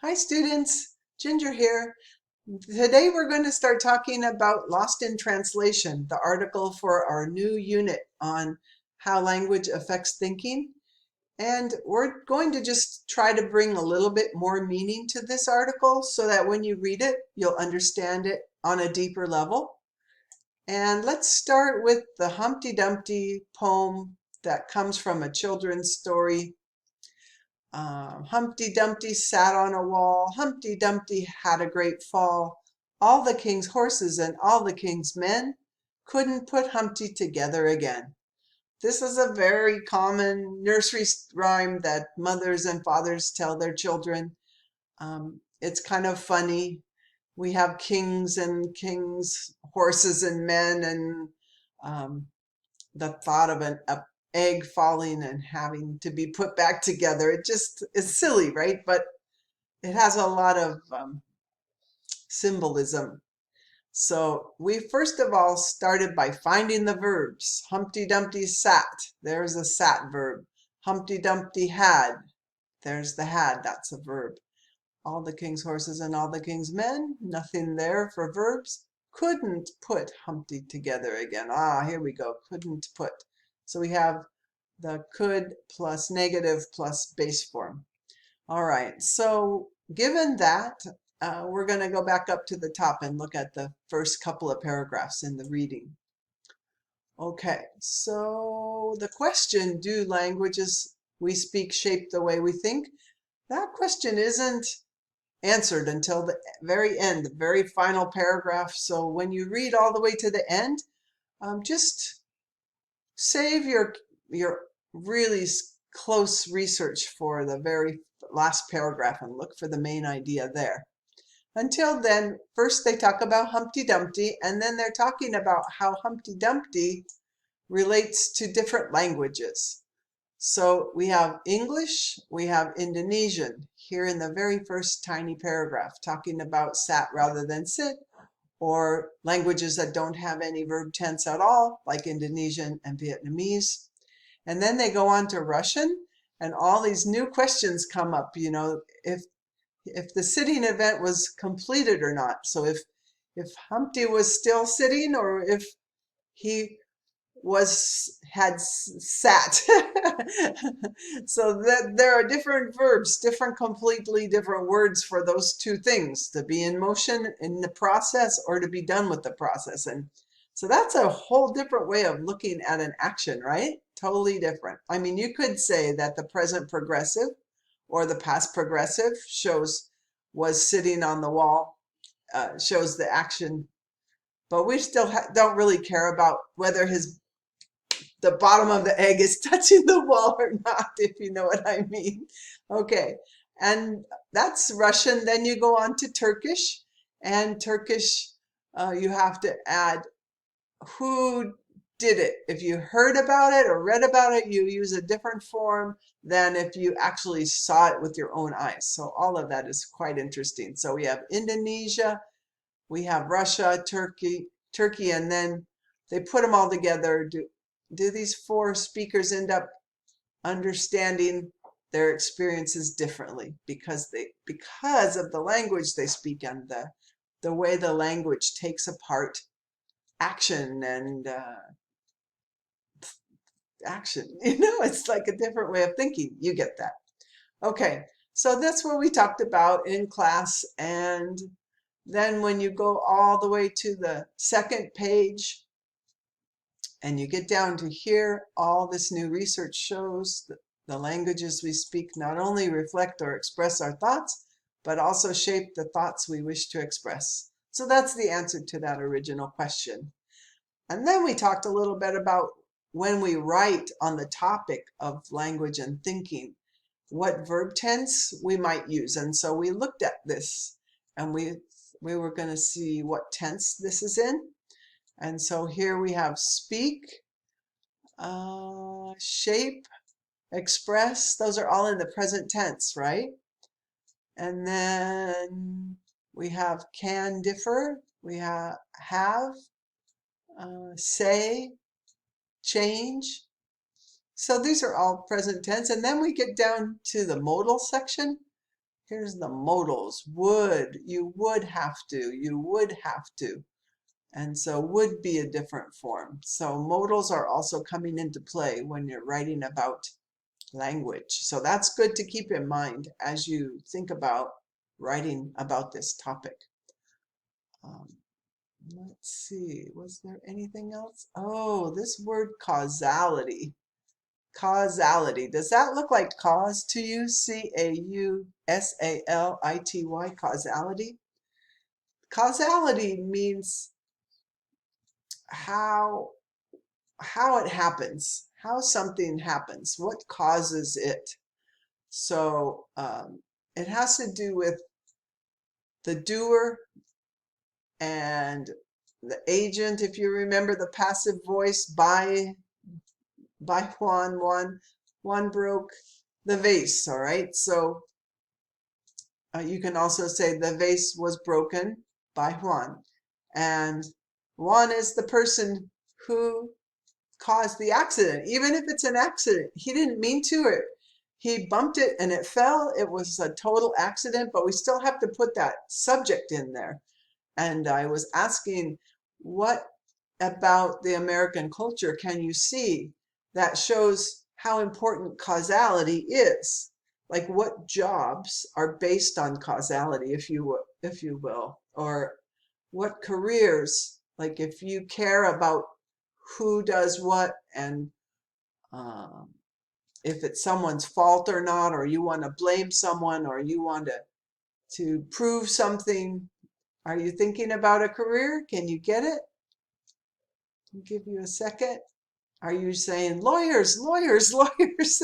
Hi students, Ginger here. Today we're going to start talking about Lost in Translation, the article for our new unit on how language affects thinking. And we're going to just try to bring a little bit more meaning to this article so that when you read it, you'll understand it on a deeper level. And let's start with the Humpty Dumpty poem that comes from a children's story. Humpty Dumpty sat on a wall. Humpty Dumpty had a great fall. All the king's horses and all the king's men couldn't put Humpty together again. This is a very common nursery rhyme that mothers and fathers tell their children. It's kind of funny. We have kings and kings, horses and men, and um, the thought of an egg falling and having to be put back together. It just is silly, right? But it has a lot of symbolism. So we first of all started by finding the verbs. Humpty Dumpty sat. There's a sat verb. Humpty Dumpty had. There's the had. That's a verb. All the king's horses and all the king's men. Nothing there for verbs. Couldn't put Humpty together again. Here we go. Couldn't put. So we have the could plus negative plus base form. All right, so given that, we're going to go back up to the top and look at the first couple of paragraphs in the reading. Okay, so the question, do languages we speak shape the way we think? That question isn't answered until the very end, the very final paragraph. So when you read all the way to the end, just save your really close research for the very last paragraph and look for the main idea there. Until then, first they talk about Humpty Dumpty, and then they're talking about how Humpty Dumpty relates to different languages. So we have English, we have Indonesian here in the very first tiny paragraph, talking about sat rather than sit, or languages that don't have any verb tense at all, like Indonesian and Vietnamese. And then they go on to Russian, and all these new questions come up, if the sitting event was completed or not. So if Humpty was still sitting, or if he had sat. So that there are different verbs, completely different words for those two things, to be in motion in the process or to be done with the process. And so that's a whole different way of looking at an action, right? Totally different. I mean, you could say that the present progressive or the past progressive was sitting on the wall, shows the action, but we still don't really care about whether the bottom of the egg is touching the wall or not, if you know what I mean. Okay, and that's Russian. Then you go on to Turkish, and Turkish, you have to add who did it. If you heard about it or read about it, you use a different form than if you actually saw it with your own eyes. So all of that is quite interesting. So we have Indonesia, we have Russia, Turkey, and then they put them all together. Do these four speakers end up understanding their experiences differently because of the language they speak and the way the language takes apart action and action. It's like a different way of thinking. You get that. Okay, so that's what we talked about in class. And then when you go all the way to the second page and you get down to here, all this new research shows that the languages we speak not only reflect or express our thoughts, but also shape the thoughts we wish to express. So that's the answer to that original question. And then we talked a little bit about when we write on the topic of language and thinking, what verb tense we might use. And so we looked at this and we were going to see what tense this is in. And so here we have speak, shape, express. Those are all in the present tense, right? And then we have can differ. We have, say, change. So these are all present tense. And then we get down to the modal section. Here's the modals. Would, you would have to, you would have to. And so would be a different form. So modals are also coming into play when you're writing about language. So that's good to keep in mind as you think about writing about this topic. Let's see, was there anything else? Oh, this word causality. Causality. Does that look like cause to you? C-A-U-S-A-L-I-T-Y, causality? Causality means how it happens, how something happens, what causes it. So it has to do with the doer and the agent. If you remember the passive voice, by Juan broke the vase. All right, so you can also say the vase was broken by Juan, and Juan is the person who caused the accident. Even if it's an accident, he didn't mean to. He bumped it and it fell. It was a total accident, but we still have to put that subject in there. And I was asking, what about the American culture can you see that shows how important causality is? Like, what jobs are based on causality, if you will, or what careers, like if you care about who does what, and if it's someone's fault or not, or you want to blame someone, or you want to prove something. Are you thinking about a career? Can you get it? I'll give you a second. Are you saying lawyers, lawyers, lawyers?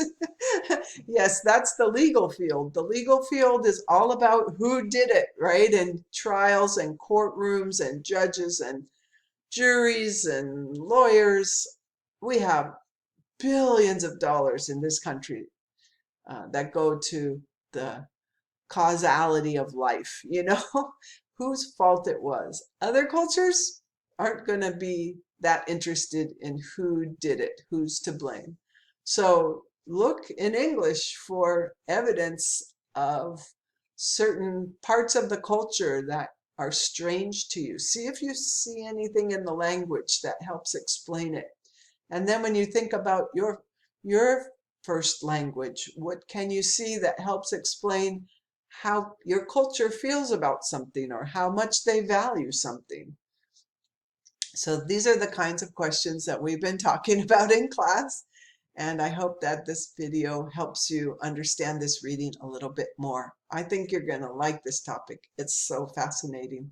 Yes, that's the legal field. The legal field is all about who did it, right? And trials and courtrooms and judges and juries and lawyers. We have billions of dollars in this country that go to the causality of life, whose fault it was. Other cultures aren't going to be that interested in who did it, who's to blame. So look in English for evidence of certain parts of the culture that are strange to you. See if you see anything in the language that helps explain it. And then when you think about your first language, what can you see that helps explain how your culture feels about something or how much they value something? So these are the kinds of questions that we've been talking about in class. And I hope that this video helps you understand this reading a little bit more. I think you're going to like this topic. It's so fascinating.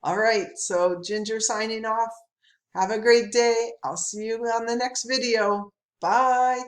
All right, so Ginger signing off. Have a great day. I'll see you on the next video. Bye.